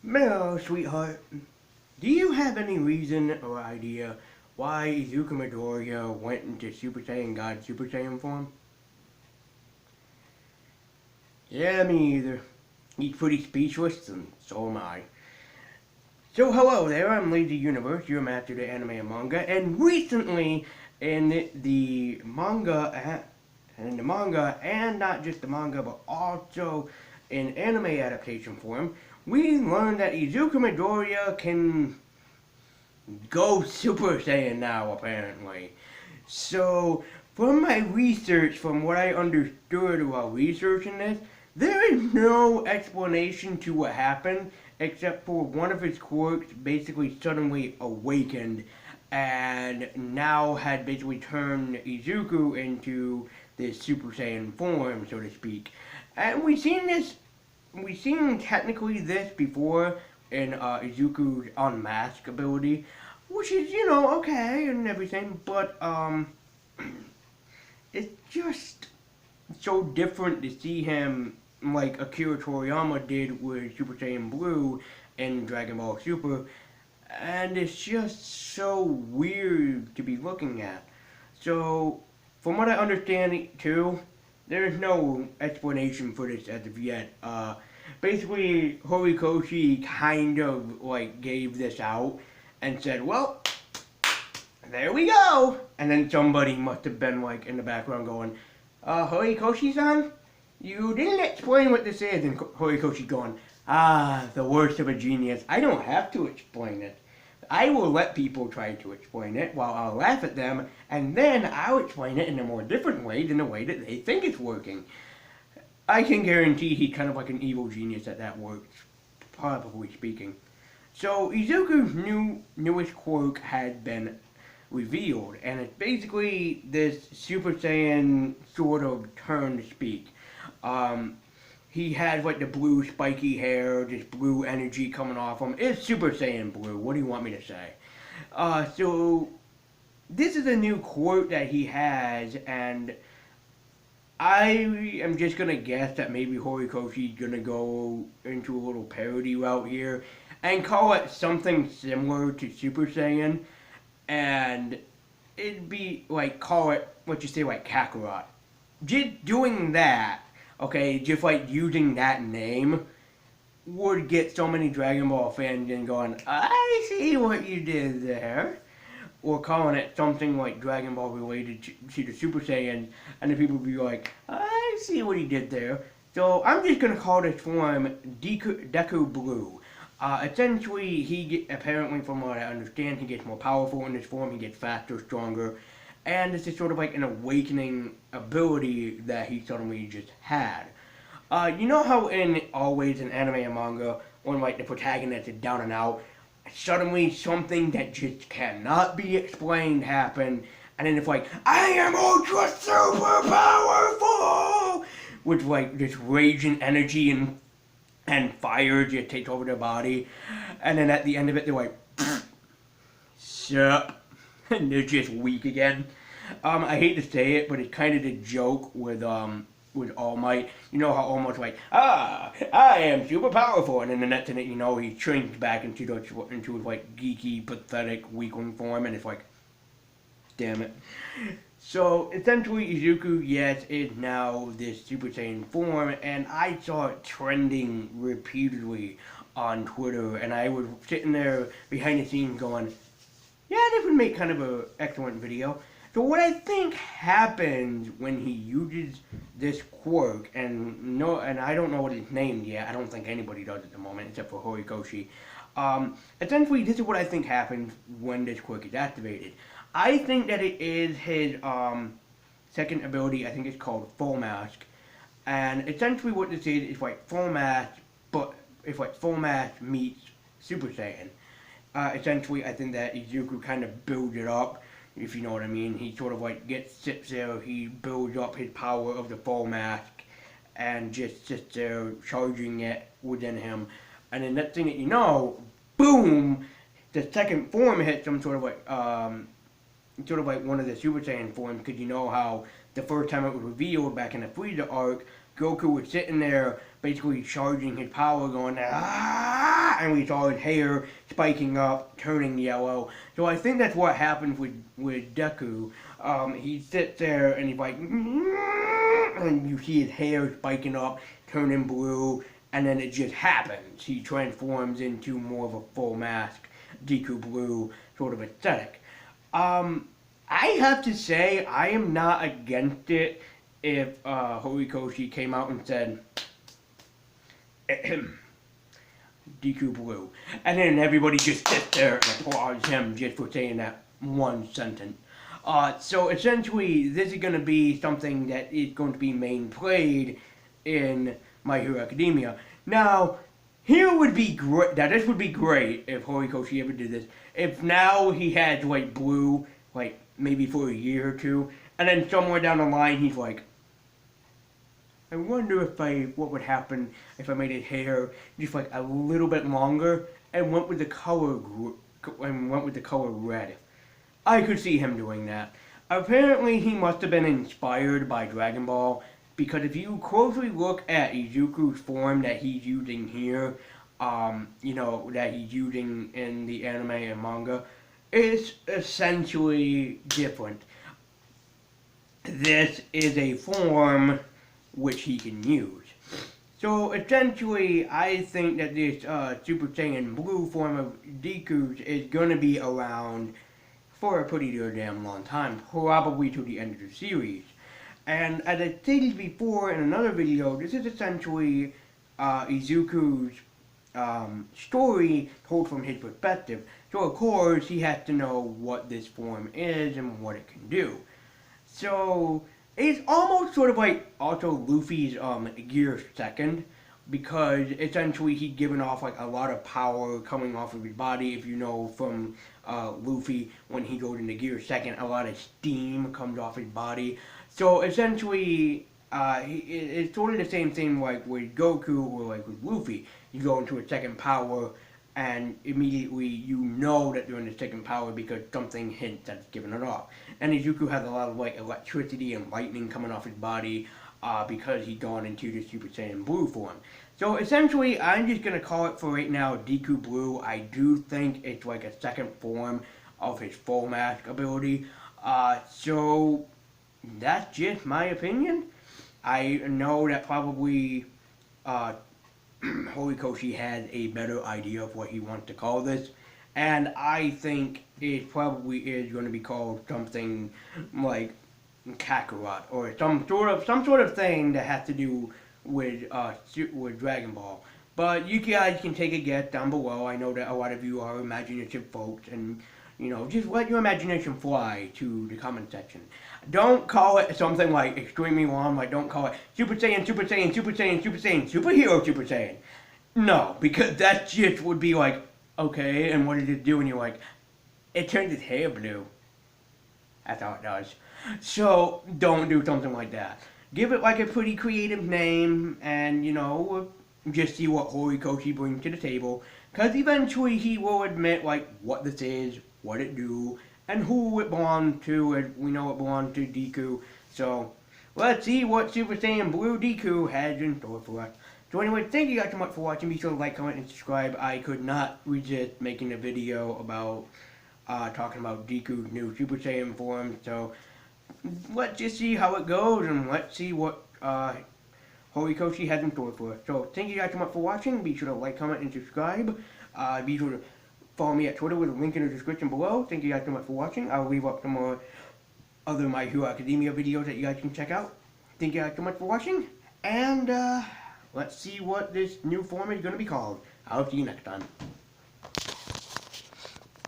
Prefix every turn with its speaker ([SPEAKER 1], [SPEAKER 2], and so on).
[SPEAKER 1] Mel, sweetheart, do you have any reason or idea why Izuku Midoriya went into Super Saiyan God Super Saiyan form? Yeah, me either. He's pretty speechless, and so am I. So hello there, I'm Lazy Universe, your master to anime and manga, and recently in the manga, and not just the manga, but also in anime adaptation form, we learned that Izuku Midoriya can go Super Saiyan now, apparently. So, from my research, from what I understood while researching this, there is no explanation to what happened except for one of his quirks basically suddenly awakened and now had basically turned Izuku into this Super Saiyan form, so to speak. And we've seen technically this before in Izuku's unmask ability, which is, okay and everything, but it's just so different to see him like Akira Toriyama did with Super Saiyan Blue in Dragon Ball Super, and it's just so weird to be looking at. So, from what I understand too, there's no explanation for this as of yet. Basically, Horikoshi kind of like gave this out and said, well, there we go. And then somebody must have been like in the background going, Horikoshi-san, you didn't explain what this is. And Horikoshi going, the worst of a genius. I don't have to explain it. I will let people try to explain it while I'll laugh at them, and then I'll explain it in a more different way than the way that they think it's working. I can guarantee he's kind of like an evil genius at that works, probably speaking. So Izuku's newest quirk had been revealed, and it's basically this Super Saiyan sort of turn to speak. He has like the blue spiky hair, this blue energy coming off him. It's Super Saiyan Blue. What do you want me to say? So this is a new quirk that he has, and I am just gonna guess that maybe Horikoshi's gonna go into a little parody route here and call it something similar to Super Saiyan, and it'd be like call it what you say like Kakarot. Just doing that, okay, just like using that name would get so many Dragon Ball fans in going, I see what you did there. Or calling it something like Dragon Ball related to the Super Saiyans, and the people would be like, I see what he did there. So I'm just going to call this form Deku Blue. Essentially, apparently from what I understand, he gets more powerful in this form, he gets faster, stronger, and this is sort of like an awakening ability that he suddenly just had. You know how always in anime and manga, when like the protagonist is down and out, suddenly something that just cannot be explained happened, and then it's like, I am ultra super powerful! With like this raging energy and fire just takes over their body, and then at the end of it they're like, sup, and they're just weak again. I hate to say it, but it's kind of the joke with All Might. You know how All Might's like, I am super powerful, and then the next thing that you know, he shrinks back into his like geeky, pathetic, weakling form, and it's like, damn it. So essentially, Izuku, yes, is now this Super Saiyan form, and I saw it trending repeatedly on Twitter, and I was sitting there behind the scenes going, yeah, this would make kind of an excellent video. So what I think happens when he uses this quirk, and I don't know what it's named yet. I don't think anybody does at the moment except for Horikoshi. Essentially, this is what I think happens when this quirk is activated. I think that it is his second ability. I think it's called Full Mask, and essentially what this is like Full Mask, but it's like Full Mask meets Super Saiyan. Essentially, I think that Izuku kind of builds it up, if you know what I mean. He sort of like sits there, he builds up his power of the Full Mask, and just sits there charging it within him. And then next thing that you know, boom, the second form hits him, sort of like one of the Super Saiyan forms, because you know how the first time it was revealed back in the Frieza arc, Goku was sitting there basically charging his power, going ah, and we saw his hair spiking up, turning yellow. So I think that's what happens with Deku. He sits there and he's like, and you see his hair spiking up, turning blue, and then it just happens. He transforms into more of a full mask, Deku Blue sort of aesthetic. I have to say, I am not against it if Horikoshi came out and said, Deku Blue. And then everybody just sits there and applauds him just for saying that one sentence. So essentially, this is going to be something that is going to be main played in My Hero Academia. Now, here would be great. Now, this would be great if Horikoshi ever did this. If now he had like blue, like maybe for a year or two, and then somewhere down the line he's like, I wonder what would happen if I made his hair just like a little bit longer and went with the color red. I could see him doing that. Apparently, he must have been inspired by Dragon Ball, because if you closely look at Izuku's form that he's using here, that he's using in the anime and manga, it's essentially different. This is a form which he can use. So essentially, I think that this Super Saiyan Blue form of Deku's is going to be around for a pretty damn long time, probably to the end of the series. And as I stated before in another video, this is essentially Izuku's story told from his perspective. So of course, he has to know what this form is and what it can do. So it's almost sort of like also Luffy's Gear Second, because essentially he's given off like a lot of power coming off of his body. If you know from Luffy, when he goes into Gear Second, a lot of steam comes off his body. So essentially, it's sort of the same thing like with Goku or like with Luffy. You go into a second power, and immediately you know that they're in the second power because something hints that's giving it off. And Izuku has a lot of like electricity and lightning coming off his body because he's gone into the Super Saiyan Blue form. So essentially, I'm just going to call it for right now Deku Blue. I do think it's like a second form of his full mask ability. So that's just my opinion. I know that probably Horikoshi has a better idea of what he wants to call this, and I think it probably is going to be called something like Kakarot, or some sort of thing that has to do with Dragon Ball. But you guys can take a guess down below. I know that a lot of you are imaginative folks, and just let your imagination fly to the comment section. Don't call it something like extremely long, like don't call it Super Saiyan, Super Saiyan, Super Saiyan, Super Saiyan, Superhero Super Saiyan. No, because that just would be like, okay, and what did it do? And you're like, it turned his hair blue. That's how it does. So, don't do something like that. Give it like a pretty creative name, and just see what Horikoshi brings to the table. Because eventually he will admit like what this is, what it do, and who it belongs to, and we know it belongs to Deku. So, let's see what Super Saiyan Blue Deku has in store for us. So anyway, thank you guys so much for watching. Be sure to like, comment, and subscribe. I could not resist making a video about talking about Deku's new Super Saiyan form. So, let's just see how it goes, and let's see what Horikoshi has in store for us. So, thank you guys so much for watching. Be sure to like, comment, and subscribe. Be sure to follow me at Twitter with a link in the description below. Thank you guys so much for watching. I'll leave up some more other My Hero Academia videos that you guys can check out. Thank you guys so much for watching, and let's see what this new form is going to be called. I'll see you next time.